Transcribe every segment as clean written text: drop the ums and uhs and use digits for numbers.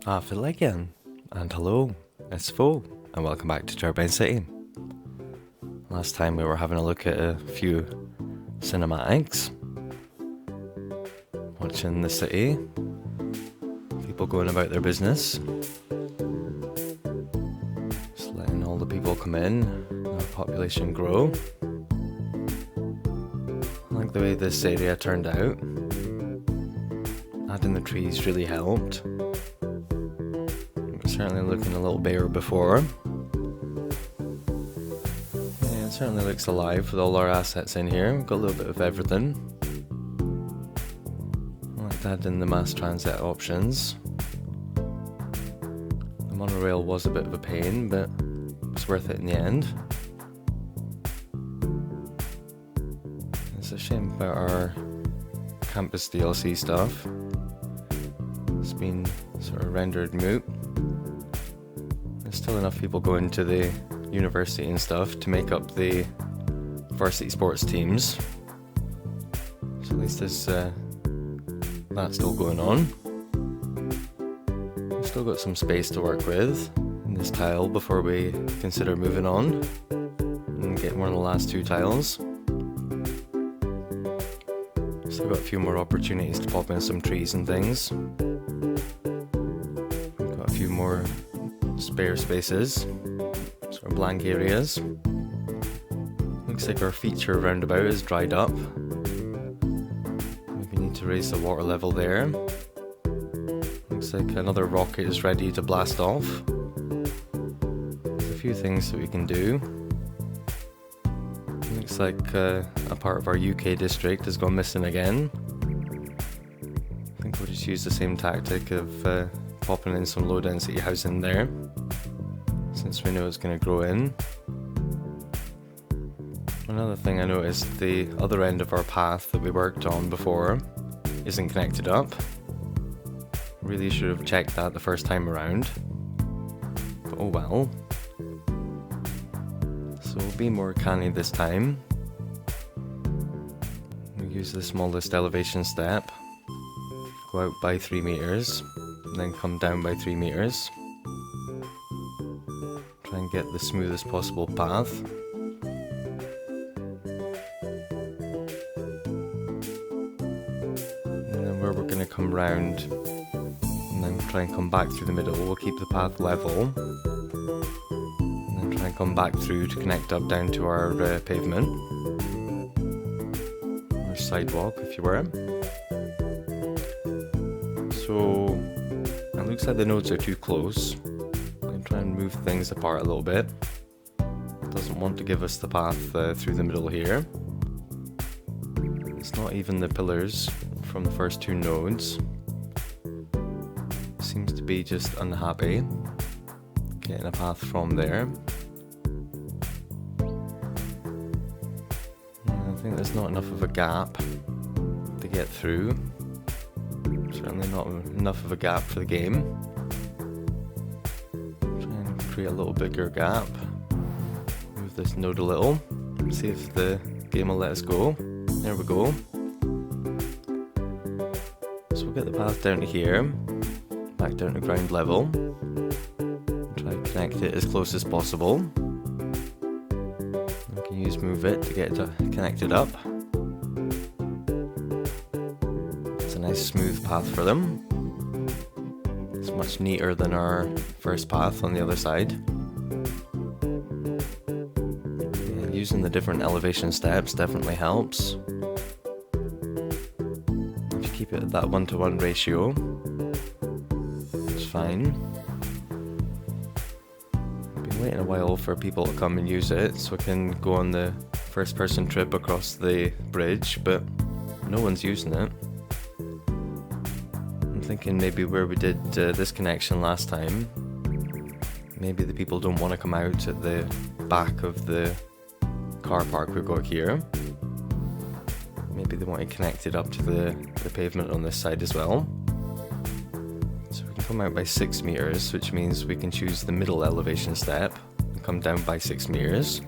After again, and hello, it's Fo, and welcome back to Turbine City. Last time we were having a look at a few cinematics, watching the city, people going about their business, just letting all the people come in, our population grow. I like the way this area turned out. Adding the trees really helped. Certainly looking a little bare before. Yeah, it certainly looks alive with all our assets in here. We've got a little bit of everything. I like to add in the mass transit options. The monorail was a bit of a pain, but it's worth it in the end. It's a shame about our campus DLC stuff. It's been sort of rendered moot. There's still enough people going to the university and stuff to make up the varsity sports teams. So at least there's that still going on. We've still got some space to work with in this tile before we consider moving on and get one of the last two tiles. Still got a few more opportunities to pop in some trees and things. We've got a few more spare spaces, sort of blank areas. Looks like our feature roundabout is dried up. Maybe need to raise the water level there. Looks like another rocket is ready to blast off. There's a few things that we can do. Looks like a part of our UK district has gone missing again. I think we'll just use the same tactic of popping in some low density housing there, since we know it's going to grow in. Another thing I noticed, the other end of our path that we worked on before isn't connected up. Really should have checked that the first time around, but oh well. So we'll be more canny this time. We use the smallest elevation step, go out by 3 meters, and then come down by 3 meters. Try and get the smoothest possible path. And then where we're going to come round and then try and come back through the middle, we'll keep the path level. And then try and come back through to connect up down to our pavement. Or sidewalk, if you were. So it looks like the nodes are too close. I'm trying to move things apart a little bit. It doesn't want to give us the path through the middle here. It's not even the pillars from the first two nodes. Seems to be just unhappy getting a path from there. I think there's not enough of a gap to get through. Certainly not enough of a gap for the game. Try and create a little bigger gap. Move this node a little. See if the game will let us go. There we go. So we'll get the path down to here. Back down to ground level. Try to connect it as close as possible. We can use move it to get it connected up. Nice smooth path for them. It's much neater than our first path on the other side. Yeah, using the different elevation steps definitely helps. If you keep it at that 1-to-1 ratio, it's fine. I've been waiting a while for people to come and use it so we can go on the first person trip across the bridge, but no one's using it. Thinking maybe where we did this connection last time, maybe the people don't want to come out at the back of the car park we've got here. Maybe they want to connect it up to the pavement on this side as well. So we can come out by 6 meters, which means we can choose the middle elevation step and come down by 6 meters.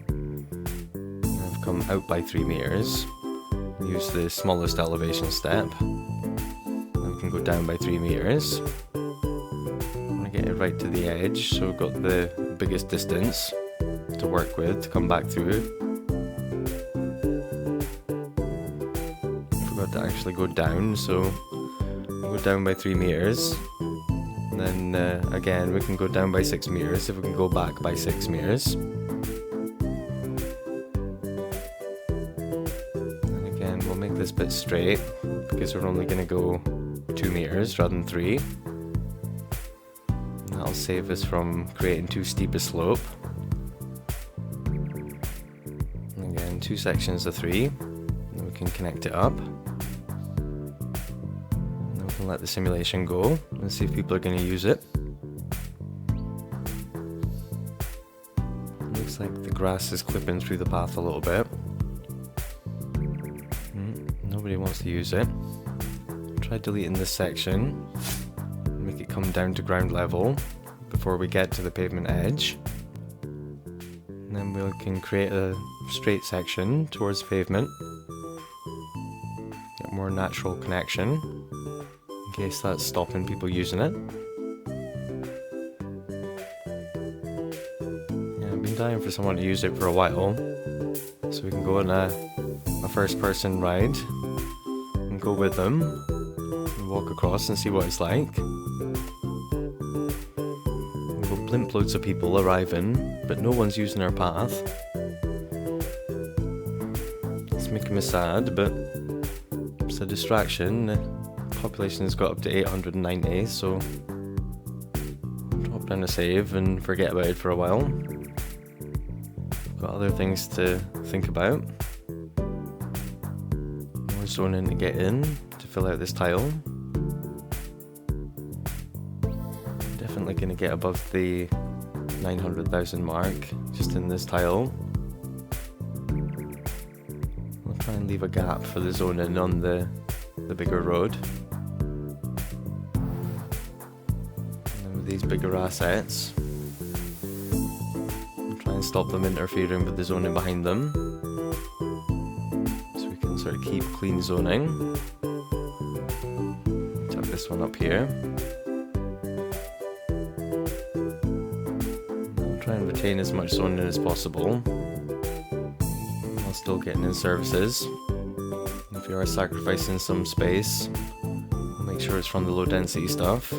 And I've come out by 3 meters, use the smallest elevation step. Can go down by 3 meters. right to the edge, so we've got the biggest distance to work with to come back through. Forgot to actually go down, so we'll go down by 3 meters. And then again, we can go down by 6 meters if we can go back by 6 meters. And again, we'll make this bit straight because we're only going to go 2 meters rather than 3. And that'll save us from creating too steep a slope. And again, 2 sections of 3. And we can connect it up. Let the simulation go and see if people are going to use it. Looks like the grass is clipping through the path a little bit. Nobody wants to use it. Try deleting this section, make it come down to ground level before we get to the pavement edge. And then we can create a straight section towards pavement. Get more natural connection. In case that's stopping people using it. Yeah, I've been dying for someone to use it for a while, so we can go on a first person ride and go with them and walk across and see what it's like. We've got blimp loads of people arriving, but no one's using our path. It's making me sad, but it's a distraction. Population has got up to 890, so drop down a save and forget about it for a while. Got other things to think about. More zoning to get in to fill out this tile. Definitely going to get above the 900,000 mark just in this tile. I'll try and leave a gap for the zoning on the bigger road. These bigger assets. I'll try and stop them interfering with the zoning behind them. So we can sort of keep clean zoning. Tuck this one up here. I'll try and retain as much zoning as possible while still getting in services. If you are sacrificing some space, make sure it's from the low density stuff.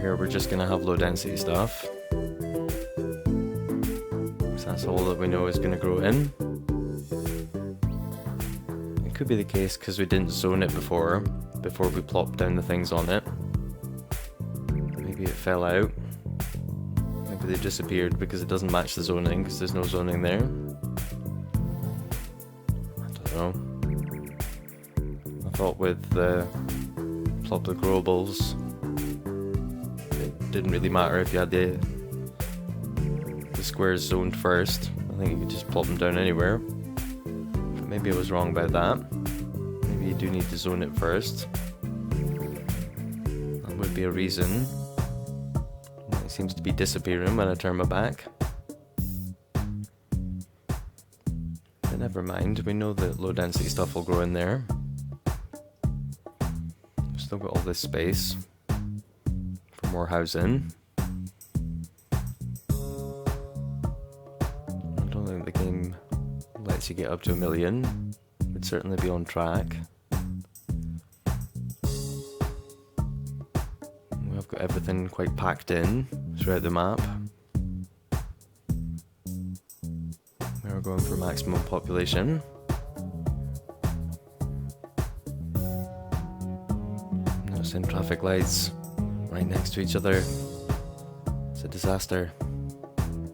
Here we're just gonna have low density stuff, so that's all that we know is gonna grow in. It could be the case because we didn't zone it before we plopped down the things on it. Maybe it fell out, maybe they disappeared because it doesn't match the zoning because there's no zoning there. I don't know. I thought with the plop the growables didn't really matter if you had the squares zoned first. I think you could just plop them down anywhere. But maybe I was wrong about that. Maybe you do need to zone it first. That would be a reason. It seems to be disappearing when I turn my back. But never mind, we know that low density stuff will grow in there. We've still got all this space. More housing. I don't think the game lets you get up to 1 million. Would certainly be on track. We've got everything quite packed in throughout the map. We're going for maximum population. Noticing traffic lights right next to each other. It's a disaster. I'm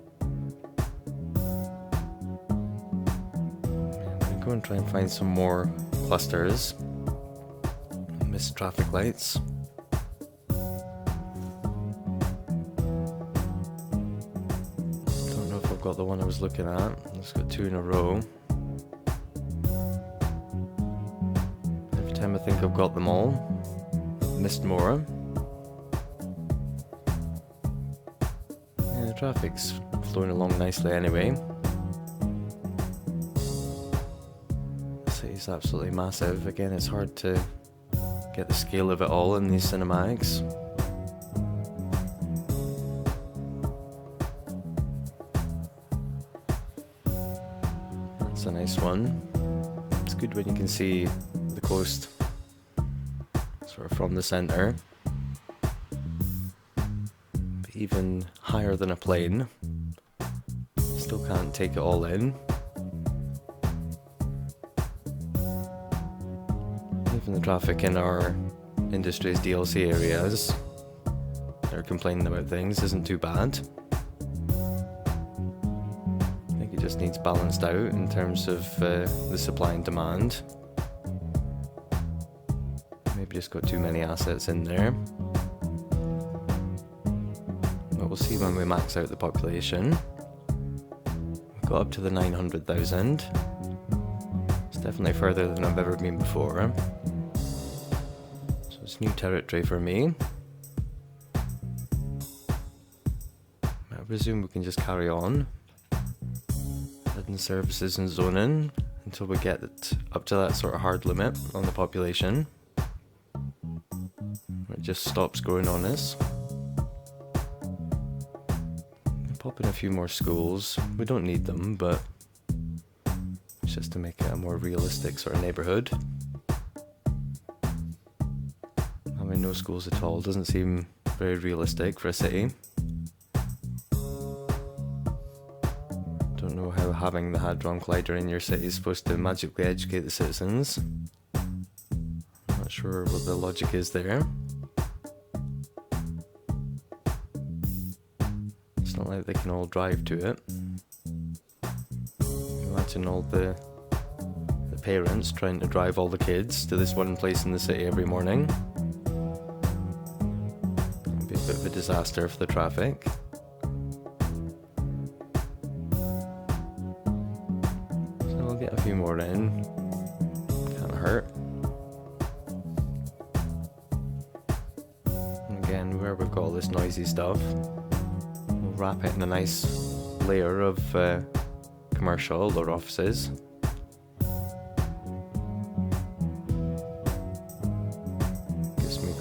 gonna go and try and find some more clusters. Missed traffic lights. Don't know if I've got the one I was looking at. I've got 2 in a row. Every time I think I've got them all, missed more. Traffic's flowing along nicely anyway. The city's absolutely massive. Again, it's hard to get the scale of it all in these cinematics. nice one. It's good when you can see the coast sort of from the center. But even higher than a plane, still can't take it all in. Even the traffic in our industry's DLC areas, they're complaining about things, isn't too bad. I think it just needs balanced out in terms of the supply and demand. Maybe just got too many assets in there. But we'll see when we max out the population. We've got up to the 900,000. It's definitely further than I've ever been before. So it's new territory for me. I presume we can just carry on. Adding services and zoning until we get it up to that sort of hard limit on the population. It just stops growing on us. Pop in a few more schools. We don't need them, but it's just to make it a more realistic sort of neighbourhood. Having no schools at all doesn't seem very realistic for a city. Don't know how having the Hadron Collider in your city is supposed to magically educate the citizens. I'm not sure what the logic is there. It's not like they can all drive to it. Imagine all the parents trying to drive all the kids to this one place in the city every morning. It'd be a bit of a disaster for the traffic. So we'll get a few more in. Can't hurt. And again, where we've got all this noisy stuff, we'll wrap it in a nice layer of commercial or offices. Gives me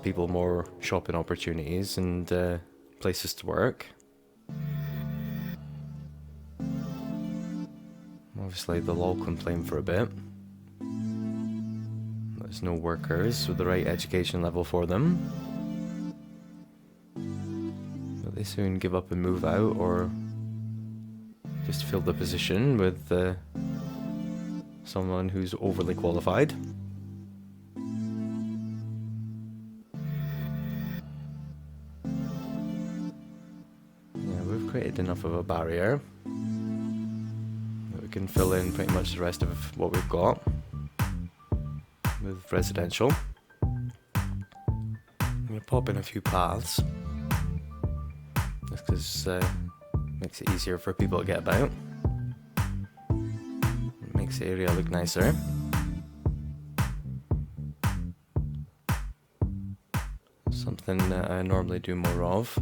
people more shopping opportunities and places to work. Obviously they'll all complain for a bit. There's no workers with the right education level for them. But they soon give up and move out, or just fill the position with someone who's overly qualified. Yeah, we've created enough of a barrier that we can fill in pretty much the rest of what we've got with residential. I'm going to pop in a few paths just because makes it easier for people to get about. It makes the area look nicer. Something that I normally do more of.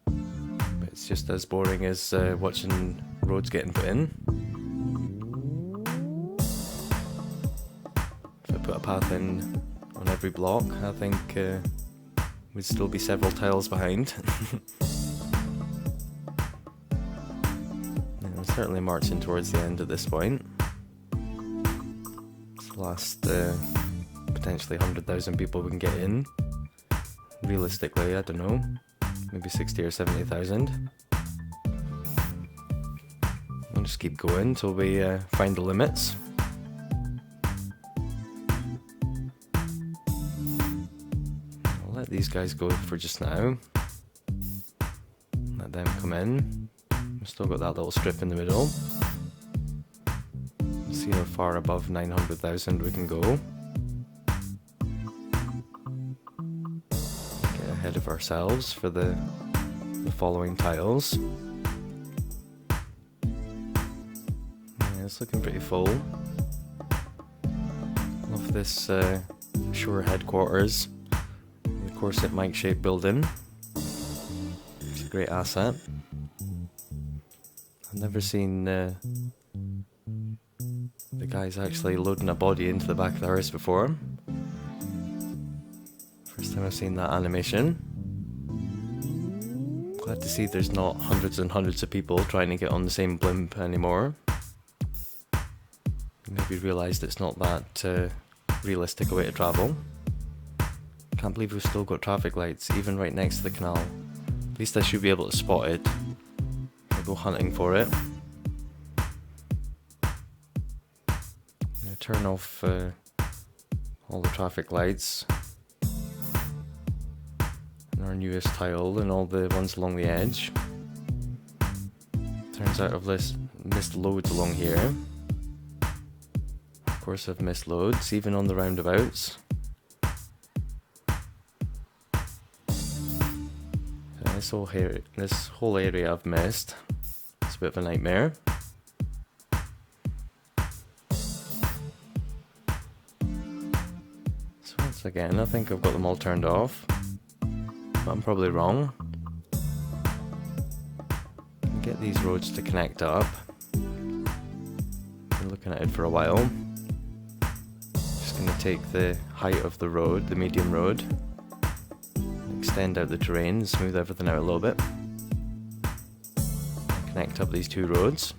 But it's just as boring as watching roads getting put in. If I put a path in on every block, I think we'd still be several tiles behind. Yeah, we're certainly marching towards the end at this point. It's the last potentially 100,000 people we can get in. Realistically, I don't know, maybe 60 or 70,000. We'll just keep going until we find the limits. Let these guys go for just now. Let them come in. We've still got that little strip in the middle. See how far above 900,000 we can go. Get ahead of ourselves for the following tiles. Yeah, it's looking pretty full. Love this shore headquarters. Corset mic shaped building. It's a great asset. I've never seen the guys actually loading a body into the back of the hearse before. First time I've seen that animation. Glad to see there's not hundreds and hundreds of people trying to get on the same blimp anymore. Maybe realised it's not that realistic a way to travel. Can't believe we've still got traffic lights, even right next to the canal. At least I should be able to spot it. I'll go hunting for it. I'm gonna turn off all the traffic lights. And our newest tile and all the ones along the edge. Turns out I've missed loads along here. Of course I've missed loads, even on the roundabouts. This whole area I've missed. It's a bit of a nightmare. So once again, I think I've got them all turned off. But I'm probably wrong. Get these roads to connect up. Been looking at it for a while. Just gonna take the height of the road, the medium road. Extend out the terrain, smooth everything out a little bit. Connect up these two roads.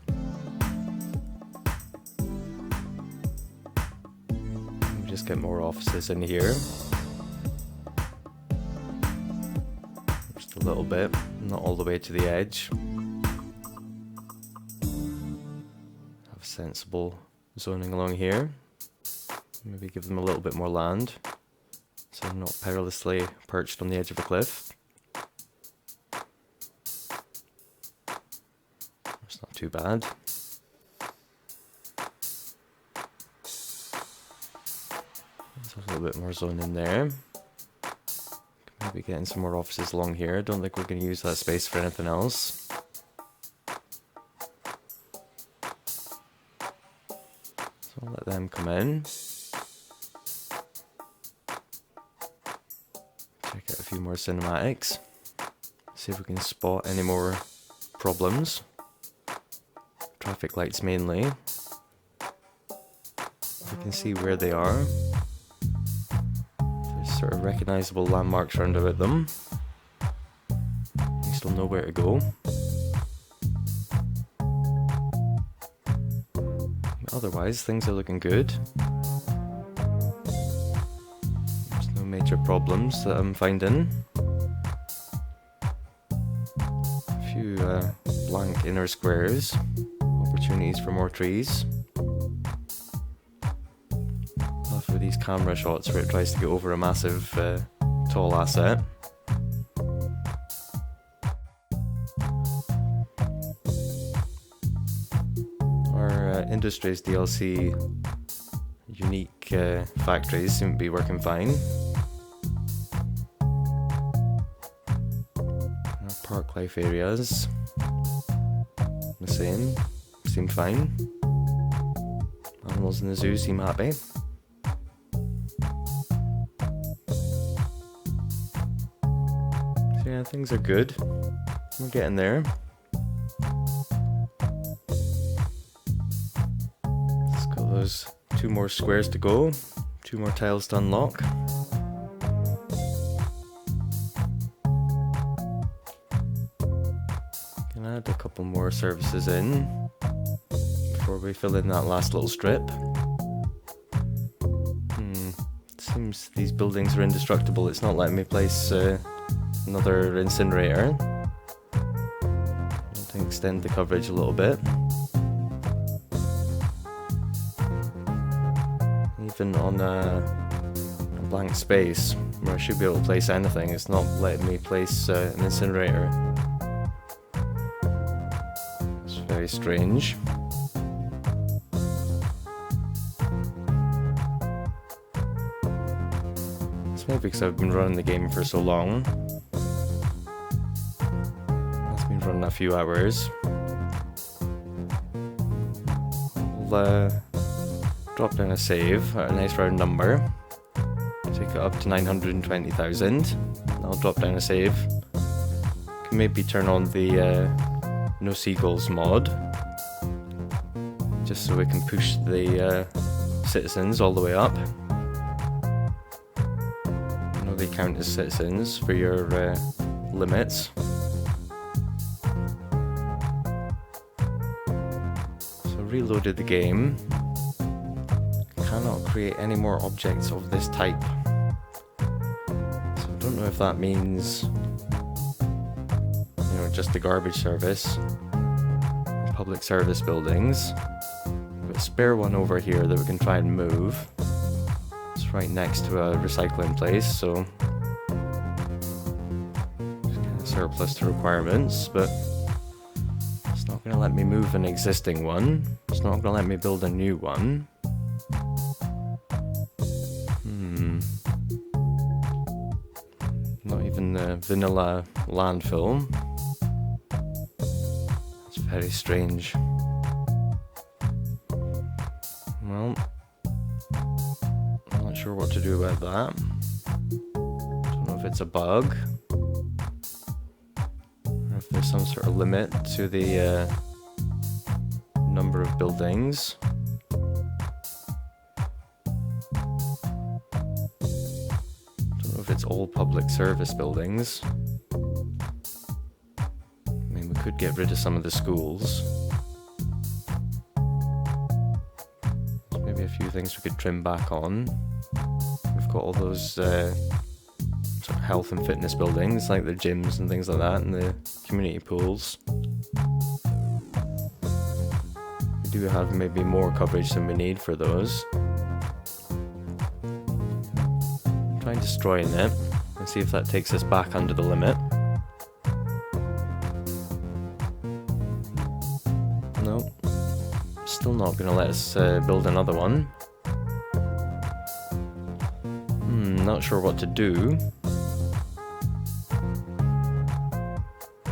Just get more offices in here. Just a little bit, not all the way to the edge. Have sensible zoning along here. Maybe give them a little bit more land, so I'm not perilously perched on the edge of a cliff. It's not too bad. There's a little bit more zone in there. Maybe getting some more offices along here. Don't think we're going to use that space for anything else. So I'll let them come in. Check out a few more cinematics. See if we can spot any more problems. Traffic lights mainly. We can see where they are. There's sort of recognisable landmarks round about them. We still know where to go. Otherwise, things are looking good. There's no major problems that I'm finding. A few blank inner squares. Opportunities for more trees. Love for these camera shots where it tries to get over a massive tall asset. Our Industries DLC unique factories seem to be working fine. Our park life areas, the same. Seem fine. Animals in the zoo seem happy. So yeah, things are good. We're getting there. Let's got those 2 more squares to go. 2 more tiles to unlock. Can add a couple more services in before we fill in that last little strip. Seems these buildings are indestructible. It's not letting me place another incinerator. I'll extend the coverage a little bit. Even on a blank space where I should be able to place anything, it's not letting me place an incinerator. It's very strange. Maybe because I've been running the game for so long. It's been running a few hours. I'll drop down a save at a nice round number. Take it up to 920,000. I'll drop down a save. Can maybe turn on the No Seagulls mod. Just so we can push the citizens all the way up. They count as citizens for your limits. reloaded the game. Cannot create any more objects of this type. So I don't know if that means, you know, just the garbage service, public service buildings. We've got a spare one over here that we can try and move. It's right next to a recycling place, so it's kind of surplus to requirements, but it's not going to let me move an existing one. It's not going to let me build a new one. Not even the vanilla landfill. It's very strange. Well, I'm not sure what to do about that. Don't know if it's a bug, or if there's some sort of limit to the number of buildings. If it's all public service buildings. I mean, we could get rid of some of the schools. There's maybe a few things we could trim back on. We've got all those sort of health and fitness buildings, like the gyms and things like that, and the community pools. We do have maybe more coverage than we need for those. Trying destroying it and see if that takes us back under the limit. No, still not going to let us build another one. Not sure what to do.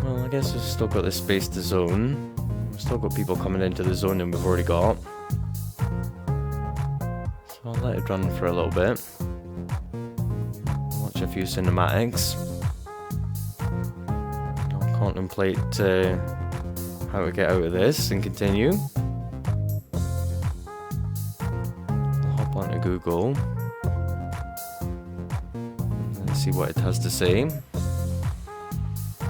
Well, I guess we've still got this space to zone. We've still got people coming into the zone and we've already got. So I'll let it run for a little bit. A few cinematics. I'll contemplate how to get out of this and continue. I'll hop onto Google and see what it has to say.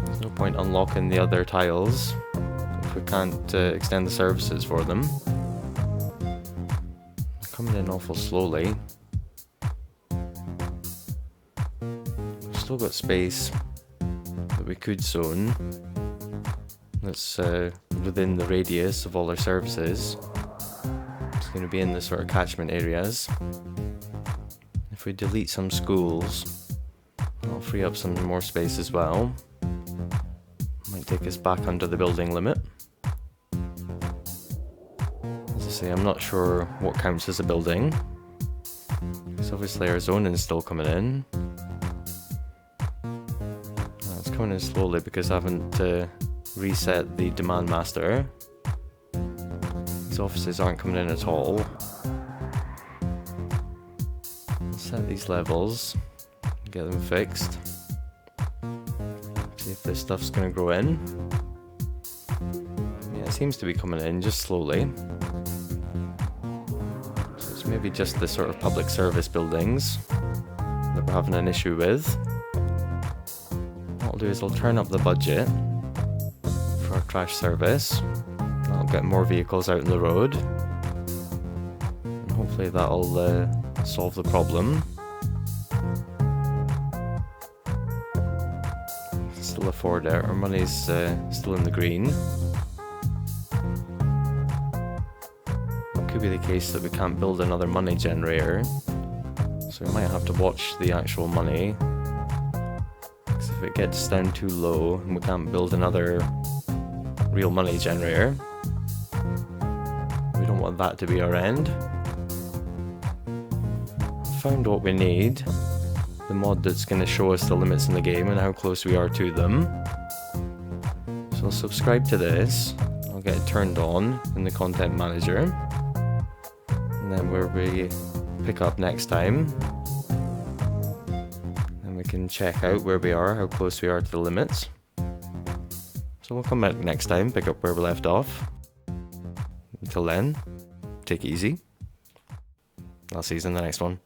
There's no point unlocking the other tiles if we can't extend the services for them. They're coming in awful slowly. Still got space that we could zone that's within the radius of all our services. It's going to be in the sort of catchment areas. If we delete some schools, that'll free up some more space as well. Might take us back under the building limit. As I say, I'm not sure what counts as a building, because obviously our zoning is still coming in. Coming in slowly because I haven't reset the demand master. These offices aren't coming in at all. Set these levels, get them fixed. See if this stuff's going to grow in. Yeah, it seems to be coming in just slowly. So it's maybe just the sort of public service buildings that we're having an issue with. What I'll do is I'll turn up the budget for our trash service. I'll get more vehicles out on the road. And hopefully that'll solve the problem. Still afford it. Our money's still in the green. It could be the case that we can't build another money generator. So we might have to watch the actual money. Because if it gets down too low and we can't build another real money generator, we don't want that to be our end. Found what we need, the mod that's going to show us the limits in the game and how close we are to them. So I'll subscribe to this, I'll get it turned on in the content manager, and then where we pick up next time, then we can check out where we are, how close we are to the limits. So we'll come back next time, pick up where we left off. Until then, take it easy. I'll see you in the next one.